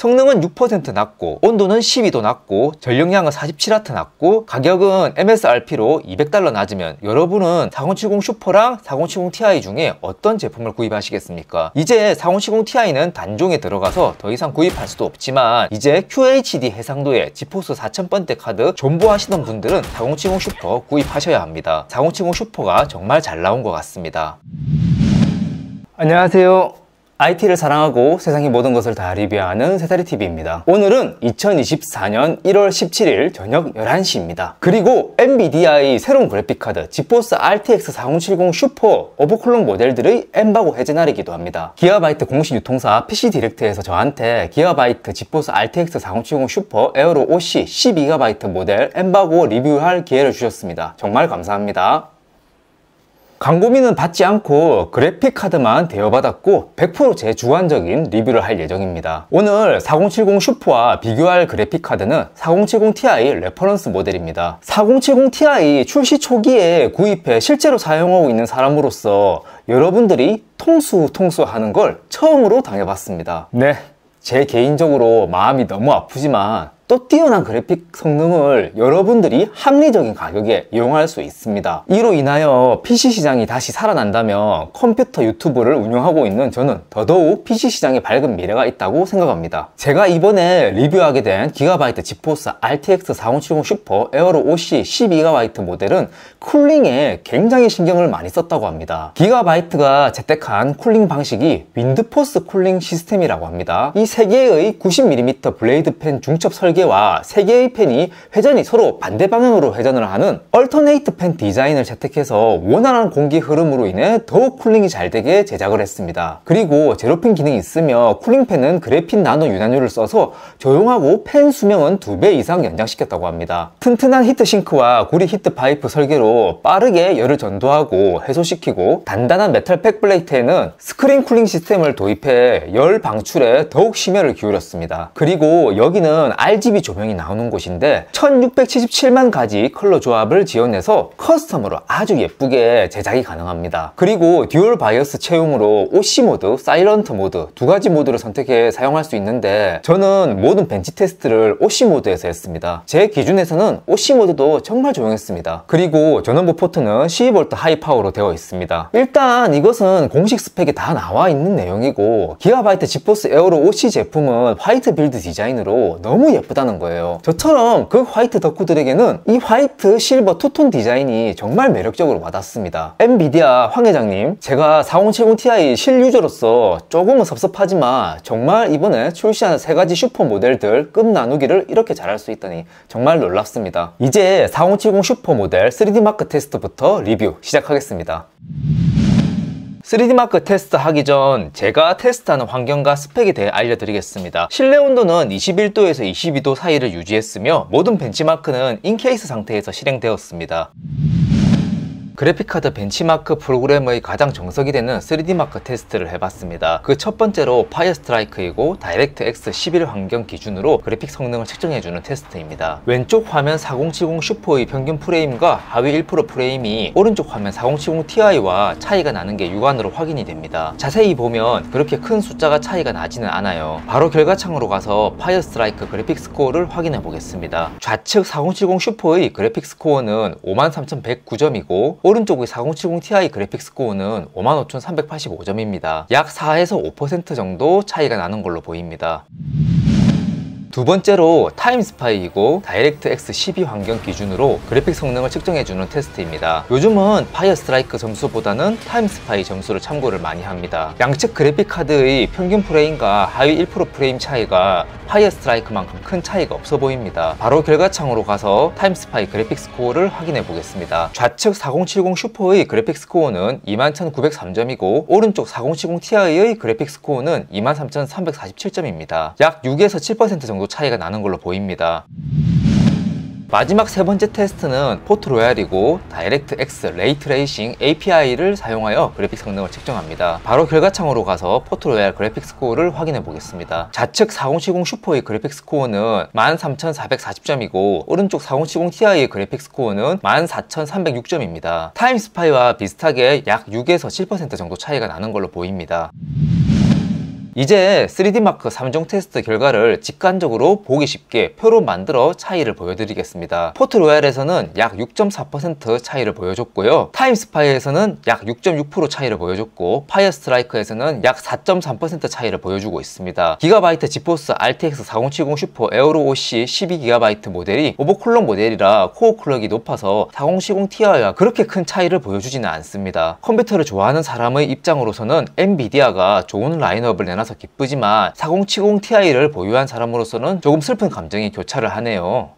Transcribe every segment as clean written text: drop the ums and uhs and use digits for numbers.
성능은 6% 낮고 온도는 12도 낮고 전력량은 47W 낮고 가격은 MSRP로 $200 낮으면 여러분은 4070 슈퍼랑 4070 Ti 중에 어떤 제품을 구입하시겠습니까? 이제 4070 Ti는 단종에 들어가서 더 이상 구입할 수도 없지만 이제 QHD 해상도의 지포스 4000번대 카드 존버하시던 분들은 4070 슈퍼 구입하셔야 합니다. 4070 슈퍼가 정말 잘 나온 것 같습니다. 안녕하세요. IT를 사랑하고 세상의 모든 것을 다 리뷰하는 세살이TV입니다. 오늘은 2024년 1월 17일 저녁 11시입니다. 그리고 엔비디아의 새로운 그래픽카드 지포스 RTX 4070 슈퍼 오버클럭 모델들의 엠바고 해제 날이기도 합니다. 기가바이트 공식 유통사 PC디렉트에서 저한테 기가바이트 지포스 RTX 4070 슈퍼 에어로 OC 12GB 모델 엠바고 리뷰할 기회를 주셨습니다. 정말 감사합니다. 광고비는 받지 않고 그래픽카드만 대여받았고 100% 제 주관적인 리뷰를 할 예정입니다. 오늘 4070 슈퍼와 비교할 그래픽카드는 4070 Ti 레퍼런스 모델입니다. 4070 Ti 출시 초기에 구입해 실제로 사용하고 있는 사람으로서 여러분들이 통수하는 걸 처음으로 당해봤습니다. 네, 제 개인적으로 마음이 너무 아프지만 또 뛰어난 그래픽 성능을 여러분들이 합리적인 가격에 이용할 수 있습니다. 이로 인하여 PC 시장이 다시 살아난다면 컴퓨터 유튜브를 운영하고 있는 저는 더더욱 PC 시장에 밝은 미래가 있다고 생각합니다. 제가 이번에 리뷰하게 된 기가바이트 지포스 RTX 4070 슈퍼 에어로 OC 12GB 모델은 쿨링에 굉장히 신경을 많이 썼다고 합니다. 기가바이트가 채택한 쿨링 방식이 윈드포스 쿨링 시스템이라고 합니다. 이 3개의 90mm 블레이드 팬 중첩 설계 와 3개의 팬이 회전이 서로 반대 방향으로 회전을 하는 얼터네이트 팬 디자인을 채택해서 원활한 공기 흐름으로 인해 더욱 쿨링이 잘 되게 제작을 했습니다. 그리고 제로팬 기능이 있으며 쿨링팬은 그래핀 나노 윤활유를 써서 조용하고 팬 수명은 2배 이상 연장시켰다고 합니다. 튼튼한 히트싱크와 구리 히트 파이프 설계로 빠르게 열을 전도하고 해소시키고 단단한 메탈 백플레이트에는 스크린 쿨링 시스템을 도입해 열 방출에 더욱 심혈을 기울였습니다. 그리고 여기는 RGB 조명이 나오는 곳인데 1677만 가지 컬러 조합을 지원해서 커스텀으로 아주 예쁘게 제작이 가능합니다. 그리고 듀얼 바이어스 채용으로 OC 모드, 사일런트 모드 두 가지 모드를 선택해 사용할 수 있는데 저는 모든 벤치 테스트를 OC 모드에서 했습니다. 제 기준에서는 OC 모드도 정말 조용했습니다. 그리고 전원부 포트는 12V 하이파워로 되어 있습니다. 일단 이것은 공식 스펙에 다 나와 있는 내용이고 기가바이트 지포스 에어로 OC 제품은 화이트 빌드 디자인으로 너무 예쁘다는 거예요. 저처럼 그 화이트 덕후들에게는 이 화이트 실버 투톤 디자인이 정말 매력적으로 와닿습니다. 엔비디아 황 회장님, 제가 4070 Ti 실유저로서 조금은 섭섭하지만 정말 이번에 출시한 3가지 슈퍼 모델들 급 나누기를 이렇게 잘할 수 있다니 정말 놀랍습니다. 이제 4070 슈퍼 모델 3D마크 테스트부터 리뷰 시작하겠습니다. 3D마크 테스트 하기 전 제가 테스트하는 환경과 스펙에 대해 알려드리겠습니다. 실내 온도는 21도에서 22도 사이를 유지했으며 모든 벤치마크는 인케이스 상태에서 실행되었습니다. 그래픽카드 벤치마크 프로그램의 가장 정석이 되는 3D마크 테스트를 해봤습니다. 그 첫 번째로 파이어스트라이크이고 다이렉트X 11 환경 기준으로 그래픽 성능을 측정해주는 테스트입니다. 왼쪽 화면 4070 슈퍼의 평균 프레임과 하위 1% 프레임이 오른쪽 화면 4070 Ti와 차이가 나는 게 육안으로 확인이 됩니다. 자세히 보면 그렇게 큰 숫자가 차이가 나지는 않아요. 바로 결과창으로 가서 파이어스트라이크 그래픽 스코어를 확인해 보겠습니다. 좌측 4070 슈퍼의 그래픽 스코어는 53,109점이고 오른쪽의 4070 Ti 그래픽 스코어는 55,385점입니다. 약 4에서 5% 정도 차이가 나는 걸로 보입니다. 두 번째로 타임스파이이고 다이렉트X 12 환경 기준으로 그래픽 성능을 측정해주는 테스트입니다. 요즘은 파이어스트라이크 점수보다는 타임스파이 점수를 참고를 많이 합니다. 양측 그래픽 카드의 평균 프레임과 하위 1% 프레임 차이가 파이어스트라이크만큼 큰 차이가 없어 보입니다. 바로 결과창으로 가서 타임스파이 그래픽 스코어를 확인해 보겠습니다. 좌측 4070 슈퍼의 그래픽 스코어는 21,903점이고 오른쪽 4070 Ti의 그래픽 스코어는 23,347점입니다. 약 6에서 7% 정도 차이가 나는 걸로 보입니다. 마지막 세 번째 테스트는 포트로얄이고 다이렉트X 레이트레이싱 API를 사용하여 그래픽 성능을 측정합니다. 바로 결과창으로 가서 포트로얄 그래픽 스코어를 확인해 보겠습니다. 좌측 4070 슈퍼의 그래픽 스코어는 13,440점이고 오른쪽 4070 Ti의 그래픽 스코어는 14,306점입니다. 타임스파이와 비슷하게 약 6에서 7% 정도 차이가 나는 걸로 보입니다. 이제 3D마크 3종 테스트 결과를 직관적으로 보기 쉽게 표로 만들어 차이를 보여드리겠습니다. 포트로얄에서는 약 6.4% 차이를 보여줬고요. 타임스파이에서는 약 6.6% 차이를 보여줬고 파이어스트라이크에서는 약 4.3% 차이를 보여주고 있습니다. 기가바이트 지포스 RTX 4070 슈퍼 에어로 OC 12GB 모델이 오버클럭 모델이라 코어 클럭이 높아서 4070 Ti와 그렇게 큰 차이를 보여주지는 않습니다. 컴퓨터를 좋아하는 사람의 입장으로서는 엔비디아가 좋은 라인업을 내놔서 기쁘지만 4070 Ti를 보유한 사람으로서는 조금 슬픈 감정이 교차를 하네요.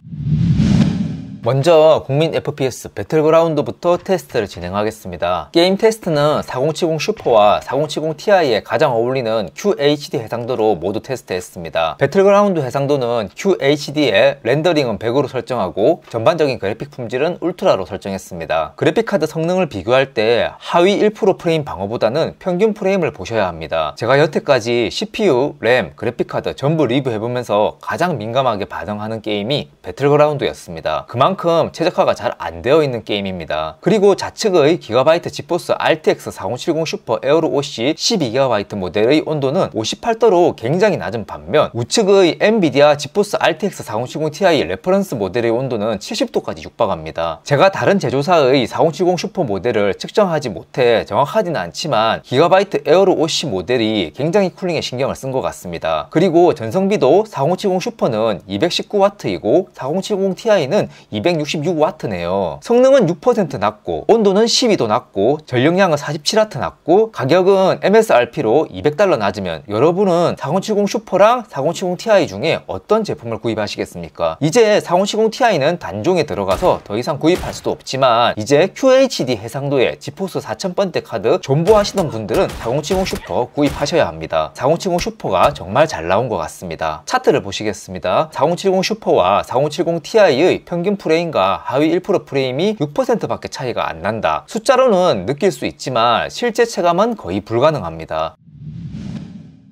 먼저 국민 FPS 배틀그라운드부터 테스트를 진행하겠습니다. 게임 테스트는 4070 슈퍼와 4070 Ti에 가장 어울리는 QHD 해상도로 모두 테스트했습니다. 배틀그라운드 해상도는 QHD에 렌더링은 100으로 설정하고 전반적인 그래픽 품질은 울트라로 설정했습니다. 그래픽카드 성능을 비교할 때 하위 1% 프레임 방어보다는 평균 프레임을 보셔야 합니다. 제가 여태까지 CPU, 램, 그래픽카드 전부 리뷰해보면서 가장 민감하게 반응하는 게임이 배틀그라운드였습니다. 그만큼 최적화가 잘 안 되어 있는 게임입니다. 그리고 좌측의 기가바이트 지포스 RTX 4070 슈퍼 에어로 OC 12GB 모델의 온도는 58도로 굉장히 낮은 반면 우측의 엔비디아 지포스 RTX 4070 Ti 레퍼런스 모델의 온도는 70도까지 육박합니다. 제가 다른 제조사의 4070 슈퍼 모델을 측정하지 못해 정확하지는 않지만 기가바이트 에어로 OC 모델이 굉장히 쿨링에 신경을 쓴 것 같습니다. 그리고 전성비도 4070 슈퍼는 219W이고 4070 Ti는 266W네요. 성능은 6% 낮고 온도는 12도 낮고 전력량은 47W 낮고 가격은 MSRP로 $200 낮으면 여러분은 4070 슈퍼랑 4070 Ti 중에 어떤 제품을 구입하시겠습니까? 이제 4070 Ti는 단종에 들어가서 더 이상 구입할 수도 없지만 이제 QHD 해상도의 지포스 4000번대 카드 존버하시던 분들은 4070 슈퍼 구입하셔야 합니다. 4070 슈퍼가 정말 잘 나온 것 같습니다. 차트를 보시겠습니다. 4070 슈퍼와 4070 Ti의 평균 프레임과 하위 1% 프레임이 6% 밖에 차이가 안 난다. 숫자로는 느낄 수 있지만 실제 체감은 거의 불가능합니다.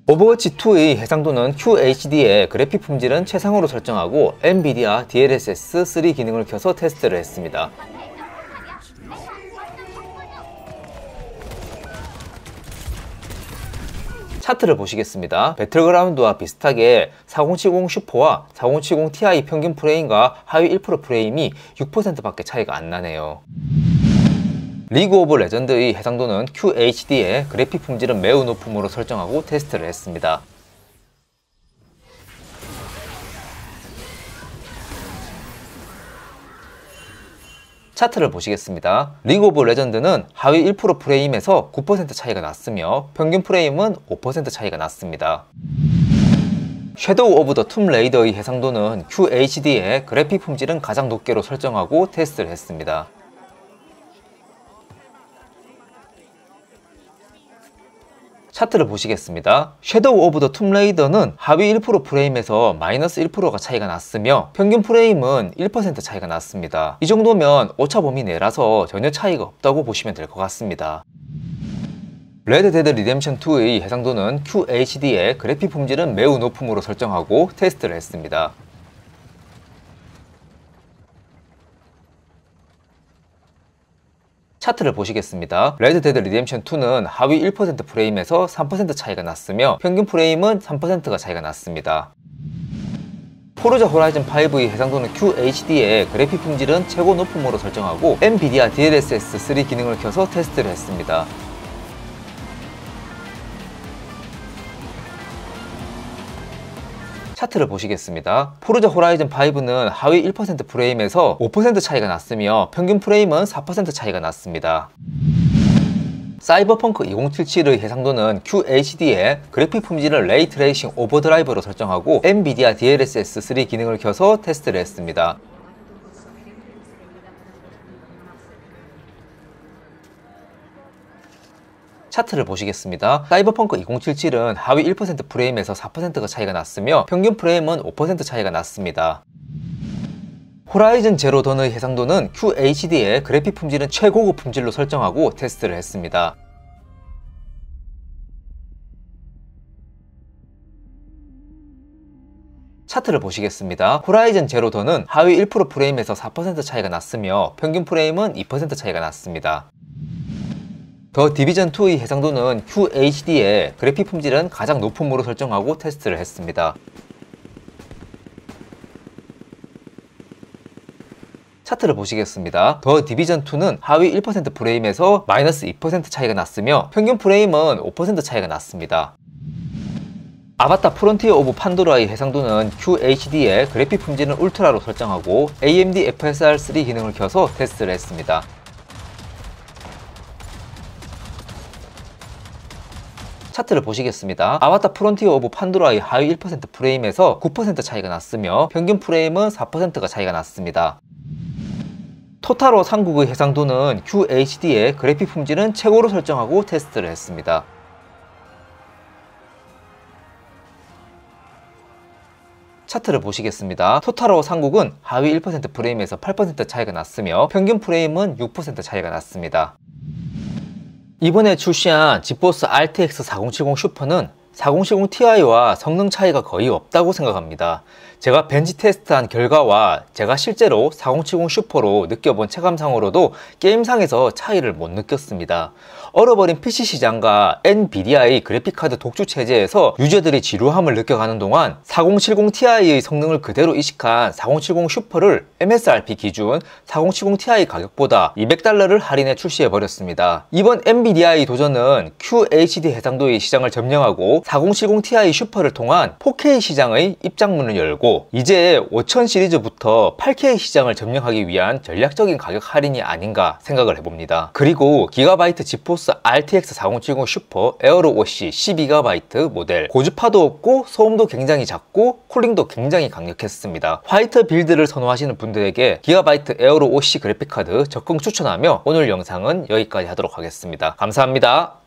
오버워치2의 해상도는 QHD의 그래픽 품질은 최상으로 설정하고 엔비디아 DLSS 3 기능을 켜서 테스트를 했습니다. 차트를 보시겠습니다. 배틀그라운드와 비슷하게 4070 슈퍼와 4070 Ti 평균 프레임과 하위 1% 프레임이 6% 밖에 차이가 안 나네요. 리그 오브 레전드의 해상도는 QHD에 그래픽 품질은 매우 높음으로 설정하고 테스트를 했습니다. 차트를 보시겠습니다. 리그 오브 레전드는 하위 1% 프레임에서 9% 차이가 났으며 평균 프레임은 5% 차이가 났습니다. 섀도우 오브 더 툼 레이더의 해상도는 QHD에 그래픽 품질은 가장 높게로 설정하고 테스트를 했습니다. 차트를 보시겠습니다. 섀도우 오브 더 툼 레이더는 하위 1% 프레임에서 마이너스 1%가 차이가 났으며 평균 프레임은 1% 차이가 났습니다. 이 정도면 오차 범위 내라서 전혀 차이가 없다고 보시면 될 것 같습니다. 레드 데드 리뎀션 2의 해상도는 QHD에 그래픽 품질은 매우 높음으로 설정하고 테스트를 했습니다. 차트를 보시겠습니다. 레드 데드 리뎀션 2는 하위 1% 프레임에서 3% 차이가 났으며 평균 프레임은 3%가 차이가 났습니다. 포르자 호라이즌 5의 해상도는 QHD에 그래픽 품질은 최고 높음으로 설정하고 엔비디아 DLSS 3 기능을 켜서 테스트를 했습니다. 차트를 보시겠습니다. 포르자 호라이즌 5는 하위 1% 프레임에서 5% 차이가 났으며 평균 프레임은 4% 차이가 났습니다. 사이버펑크 2077의 해상도는 QHD에 그래픽 품질을 레이 트레이싱 오버드라이브로 설정하고 엔비디아 DLSS 3 기능을 켜서 테스트를 했습니다. 차트를 보시겠습니다. 사이버펑크 2077은 하위 1% 프레임에서 4%가 차이가 났으며 평균 프레임은 5% 차이가 났습니다. 호라이즌 제로 던의 해상도는 QHD에 그래픽 품질은 최고급 품질로 설정하고 테스트를 했습니다. 차트를 보시겠습니다. 호라이즌 제로 던은 하위 1% 프레임에서 4% 차이가 났으며 평균 프레임은 2% 차이가 났습니다. 더 디비전2의 해상도는 QHD에 그래픽 품질은 가장 높음으로 설정하고 테스트를 했습니다. 차트를 보시겠습니다. 더 디비전2는 하위 1% 프레임에서 마이너스 2% 차이가 났으며 평균 프레임은 5% 차이가 났습니다. 아바타 프론티어 오브 판도라의 해상도는 QHD에 그래픽 품질은 울트라로 설정하고 AMD FSR3 기능을 켜서 테스트를 했습니다. 차트를 보시겠습니다. 아바타 프론티어 오브 판도라의 하위 1% 프레임에서 9% 차이가 났으며 평균 프레임은 4%가 차이가 났습니다. 토타로 삼국의 해상도는 QHD에 그래픽 품질은 최고로 설정하고 테스트를 했습니다. 차트를 보시겠습니다. 토타로 삼국은 하위 1% 프레임에서 8% 차이가 났으며 평균 프레임은 6% 차이가 났습니다. 이번에 출시한 지포스 RTX 4070 슈퍼는 4070 Ti와 성능 차이가 거의 없다고 생각합니다. 제가 벤치 테스트한 결과와 제가 실제로 4070 슈퍼로 느껴본 체감상으로도 게임상에서 차이를 못 느꼈습니다. 얼어버린 PC 시장과 엔비디아의 그래픽카드 독주 체제에서 유저들이 지루함을 느껴가는 동안 4070 Ti의 성능을 그대로 이식한 4070 슈퍼를 MSRP 기준 4070 Ti 가격보다 $200를 할인해 출시해버렸습니다. 이번 엔비디아의 도전은 QHD 해상도의 시장을 점령하고 4070 Ti 슈퍼를 통한 4K 시장의 입장문을 열고 이제 5000 시리즈부터 8K 시장을 점령하기 위한 전략적인 가격 할인이 아닌가 생각을 해봅니다. 그리고 기가바이트 지포스 RTX 4070 슈퍼 에어로 OC 12GB 모델, 고주파도 없고 소음도 굉장히 작고 쿨링도 굉장히 강력했습니다. 화이트 빌드를 선호하시는 분들에게 기가바이트 에어로 OC 그래픽카드 적극 추천하며 오늘 영상은 여기까지 하도록 하겠습니다. 감사합니다.